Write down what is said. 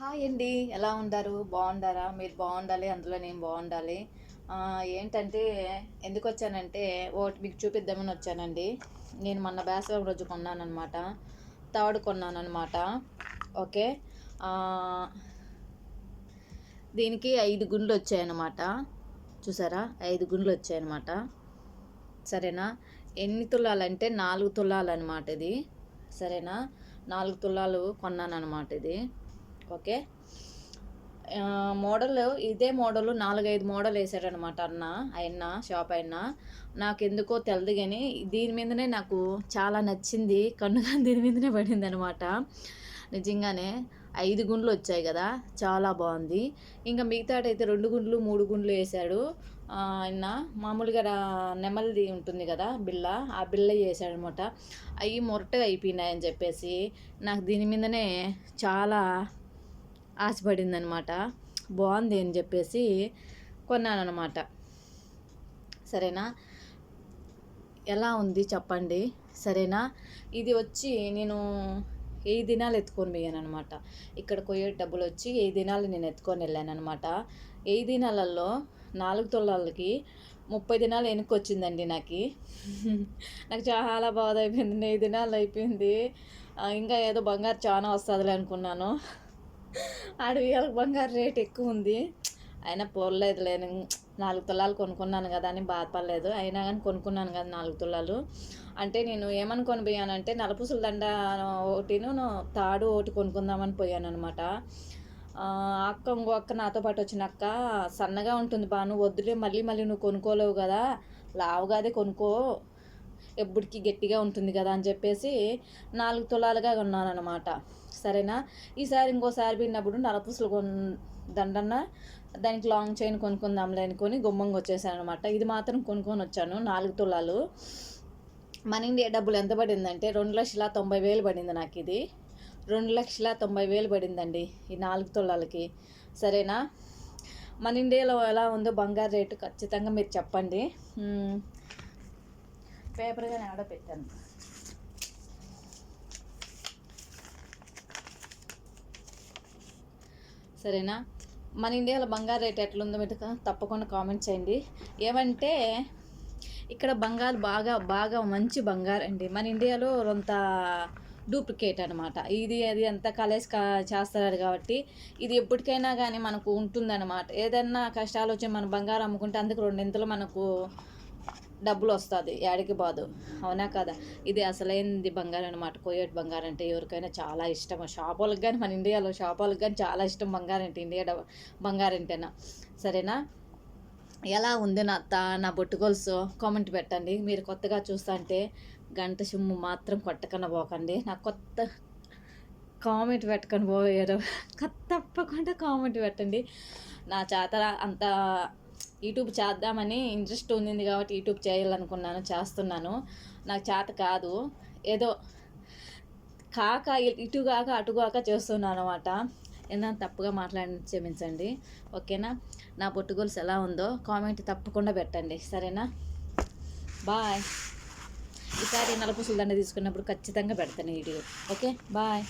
Hi అండి, ఎలా ఉంటారు? బాగుంటారా? మీరు బాగుండాలి, అందులో నేను బాగుండాలి. ఏంటంటే ఎందుకు వచ్చానంటే ఒకటి మీకు చూపిద్దామని వచ్చానండి. నేను మొన్న వేసవి రోజు కొన్నానమాట, తాడు కొన్నానమాట. ఓకే, దీనికి 5 గుండ్లు వచ్చాయన్నమాట. చూసారా, 5 గుండ్లు వచ్చాయన్నమాట. సరేనా? ఎన్ని తులాలంటే 4 తులాలు అనమాట ఇది. సరేనా? 4 తులాలు కొన్నానమాట ఇది. ఓకే, మోడల్ ఇదే మోడల్ 4-5 మోడల్ వేసాడనమాట ఆయన షాప్ నాకు ఎందుకో తెలదు కానీ దీని మీదనే నాకు చాలా నచ్చింది, కన్నుగా దీని మీదనే పడింది అనమాట. నిజంగానే 5 గుండ్లు వచ్చాయి కదా, చాలా బాగుంది. ఇంకా మిగతాడైతే 2 గుండ్లు 3 గుండ్లు వేసాడు ఆయన. మామూలుగా నెమలిది ఉంటుంది కదా బిళ్ళ, ఆ బిళ్ళ వేసాడు అనమాట. అవి మొరటగా అయిపోయినాయని చెప్పేసి నాకు దీని మీదనే చాలా ఆశపడింది అనమాట. బాగుంది అని చెప్పేసి కొన్నాను అనమాట. సరేనా? ఎలా ఉంది చెప్పండి. సరేనా? ఇది వచ్చి నేను 8 దినాలు ఎత్తుకొని పోయాను అనమాట. ఇక్కడ కొయ్యే డబ్బులు వచ్చి 8 దినాలు నేను ఎత్తుకొని వెళ్ళాను అనమాట. 8 దినాలలో 4 తులాలకి 30 దినాలు వెనక్కి వచ్చిందండి నాకు చాలా బాధ అయిపోయింది. 8 దినాలు అయిపోయింది, ఇంకా ఏదో బంగారు చాలా వస్తుందిలే అనుకున్నాను. అడవియాలకు బంగారు రేట్ ఎక్కువ ఉంది. అయినా పోలేదు లేని 4 తులాలు కొనుక్కున్నాను కదా అని బాధపడలేదు. అయినా కానీ కొనుక్కున్నాను కదా 4 తులాలు. అంటే నేను ఏమనుకొని పోయానంటే నలపూసల దండ ఒకటిను తాడు ఒకటి కొనుక్కుందామని పోయాను అనమాట. ఇంకో అక్క నాతో పాటు వచ్చిన అక్క, సన్నగా ఉంటుంది బా, నువ్వు వద్దులే, మళ్ళీ నువ్వు కొనుక్కోలేవు కదా, లావుగాదే కొనుక్కో, ఎప్పటికీ గట్టిగా ఉంటుంది కదా అని చెప్పేసి 4 తులాలుగా కొన్నాను అనమాట. సరేనా? ఈసారి ఇంకోసారి విన్నప్పుడు నలపూసలు దండన్న దానికి లాంగ్ చైన్ కొనుక్కుందాంలే అనుకొని గుమ్మంగా వచ్చేసాను అనమాట. ఇది మాత్రం కొనుక్కొని వచ్చాను 4 తులాలు. మన ఇండియా డబ్బులు ఎంత పడిందంటే 2,90,000 పడింది నాకు. ఇది 2,90,000 పడిందండి ఈ 4 తులాలకి. సరేనా? మన ఇండియాలో ఎలా ఉందో బంగారు రేటు ఖచ్చితంగా మీరు చెప్పండి. పేపర్గానే ఆడ పెట్టాను. సరేనా? మన ఇండియాలో బంగారు రేట్ ఎట్లుందో మీరు తప్పకుండా కామెంట్ చేయండి. ఏమంటే ఇక్కడ బంగారు బాగా మంచి బంగారు అండి. మన ఇండియాలో కొంత డూప్లికేట్ అనమాట. ఇది అది అంతా కలేసి చేస్తారు కాబట్టి ఇది ఎప్పటికైనా కానీ మనకు ఉంటుందన్నమాట. ఏదైనా కష్టాలు వచ్చి మన బంగారం అమ్ముకుంటే అందుకు 2 మనకు డబ్బులు వస్తుంది, ఏడికి బాదు. అవునా కదా? ఇది అసలైనది బంగారం అనమాట. కోయేట్ బంగారం అంటే ఎవరికైనా చాలా ఇష్టం. షాప్ వాళ్ళకి కానీ, మన ఇండియాలో షాప్ వాళ్ళకి కానీ చాలా ఇష్టం బంగారం అంటే, ఇండియా బంగారం అంటేనా. సరేనా? ఎలా ఉంది నా బొట్టు గొలుసు కామెంట్ పెట్టండి. మీరు కొత్తగా చూస్తా అంటే గంట సిమ్ము మాత్రం కొట్టకన్నా పోకండి. నాకు కొత్త కామెంట్ పెట్టకొని పోయారు, తప్పకుండా కామెంట్ పెట్టండి. నా చేత అంత యూట్యూబ్ చేద్దామని ఇంట్రెస్ట్ ఉంది కాబట్టి యూట్యూబ్ చేయాలనుకున్నాను, చేస్తున్నాను. నాకు చేత కాదు, ఏదో ఇటుగాక అటుగాక చేస్తున్నాను అనమాట. ఏదైనా తప్పుగా మాట్లాడి క్షమించండి. ఓకేనా? నా బొట్టు గొలుసు ఎలా ఉందో కామెంట్ తప్పకుండా పెట్టండి. సరేనా? బాయ్. ఈసారి నలపూసల దండ తీసుకున్నప్పుడు ఖచ్చితంగా పెడతాను వీడియో. Okay, bye.